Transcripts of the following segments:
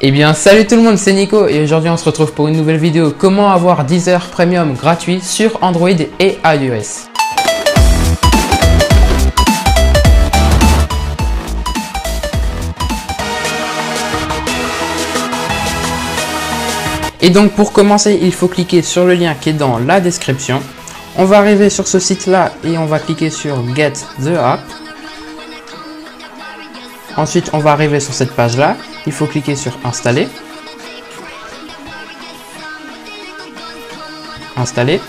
Eh bien salut tout le monde, c'est Nico et aujourd'hui on se retrouve pour une nouvelle vidéo comment avoir Deezer Premium gratuit sur Android et iOS. Et donc pour commencer, il faut cliquer sur le lien qui est dans la description. On va arriver sur ce site là et on va cliquer sur Get the App. Ensuite on va arriver sur cette page là, il faut cliquer sur Installer. Installer.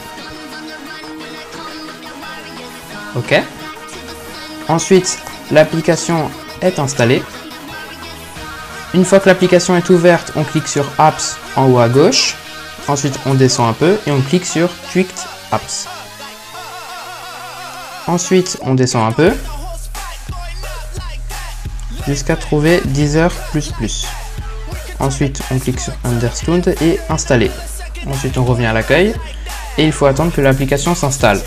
OK. Ensuite l'application est installée. Une fois que l'application est ouverte, on clique sur Apps en haut à gauche. Ensuite, on descend un peu et on clique sur Tweaked Apps. Ensuite, on descend un peu jusqu'à trouver Deezer++. Ensuite, on clique sur Understood et Installer. Ensuite, on revient à l'accueil et il faut attendre que l'application s'installe.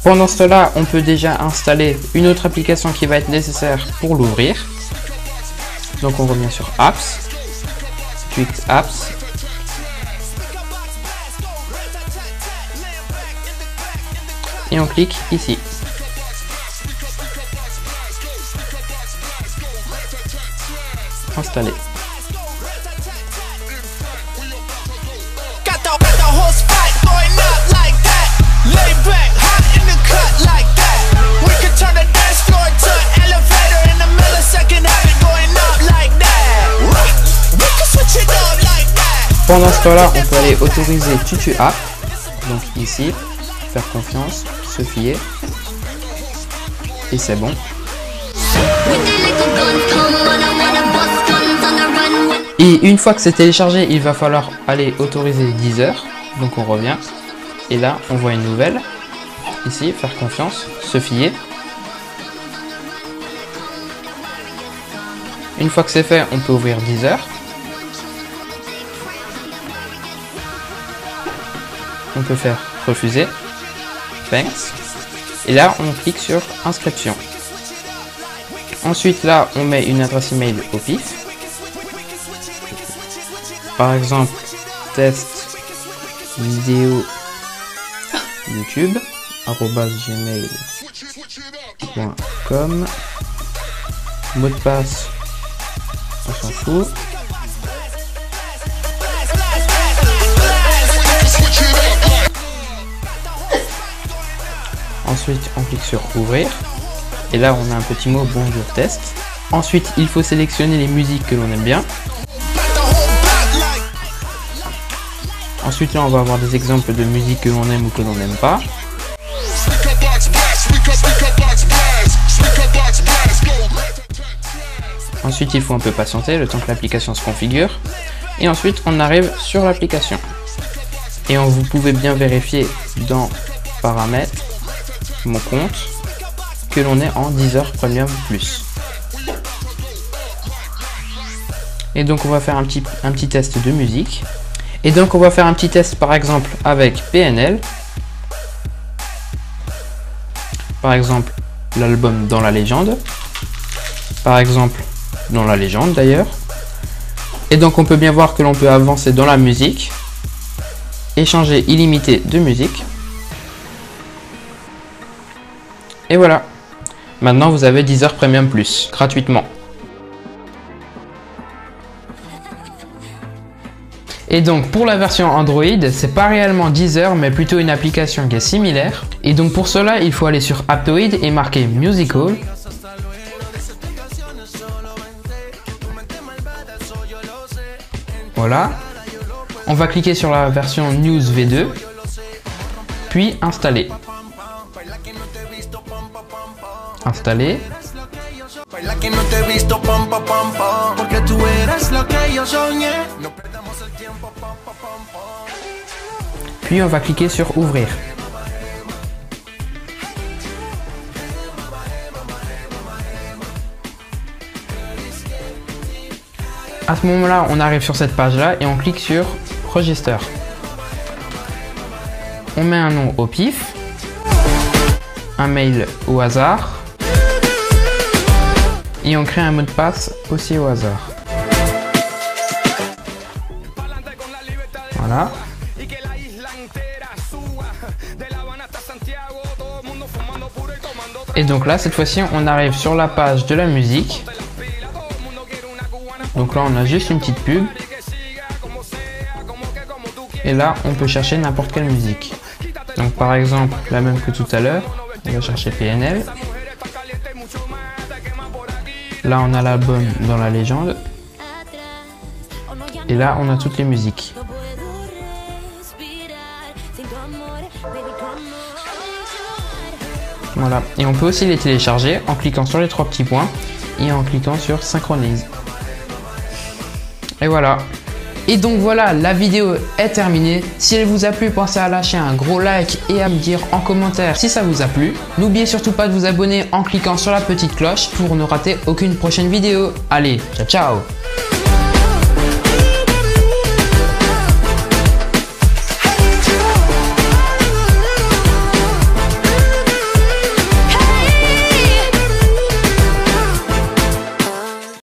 Pendant cela, on peut déjà installer une autre application qui va être nécessaire pour l'ouvrir. Donc on revient sur Apps, Tweaked Apps. Et on clique ici. Installer. Pendant ce temps-là, on peut aller autoriser Tutu App. Donc ici, faire confiance, se fier. Et c'est bon. Et une fois que c'est téléchargé, il va falloir aller autoriser Deezer. Donc on revient. Et là, on voit une nouvelle. Ici, faire confiance, se fier. Une fois que c'est fait, on peut ouvrir Deezer. On peut faire refuser. Thanks. Et là, on clique sur inscription. Ensuite, là, on met une adresse email au pif. Par exemple, test vidéo YouTube @gmail.com. Mot de passe, on s'en fout. Ensuite, on clique sur ouvrir. Et là, on a un petit mot bonjour test. Ensuite, il faut sélectionner les musiques que l'on aime bien. Ensuite, là, on va avoir des exemples de musiques que l'on aime ou que l'on n'aime pas. Ensuite, il faut un peu patienter le temps que l'application se configure. Et ensuite, on arrive sur l'application. Et vous pouvez bien vérifier dans paramètres, mon compte, que l'on est en Deezer Premium Plus. Et donc on va faire un petit test de musique. Et donc on va faire un petit test par exemple avec PNL. Par exemple l'album Dans la légende. Par exemple Dans la légende d'ailleurs. Et donc on peut bien voir que l'on peut avancer dans la musique. Et changer illimité de musique. Et voilà. Maintenant vous avez Deezer Premium Plus gratuitement. Et donc pour la version Android, c'est pas réellement Deezer mais plutôt une application qui est similaire. Et donc pour cela, il faut aller sur Aptoide et marquer Musical. Voilà. On va cliquer sur la version News V2, puis Installer. Installer. Puis on va cliquer sur Ouvrir. À ce moment-là, on arrive sur cette page-là et on clique sur Register. On met un nom au pif. un mail au hasard et on crée un mot de passe aussi au hasard. Voilà. Et donc là, cette fois-ci, on arrive sur la page de la musique. Donc là, on a juste une petite pub. Et là, on peut chercher n'importe quelle musique. Donc par exemple, la même que tout à l'heure, on va chercher PNL. Là, on a l'album Dans la légende. Et là, on a toutes les musiques. Voilà. Et on peut aussi les télécharger en cliquant sur les 3 petits points et en cliquant sur Synchronise. Et voilà. Et donc voilà, la vidéo est terminée. Si elle vous a plu, pensez à lâcher un gros like et à me dire en commentaire si ça vous a plu. N'oubliez surtout pas de vous abonner en cliquant sur la petite cloche pour ne rater aucune prochaine vidéo. Allez, ciao ciao!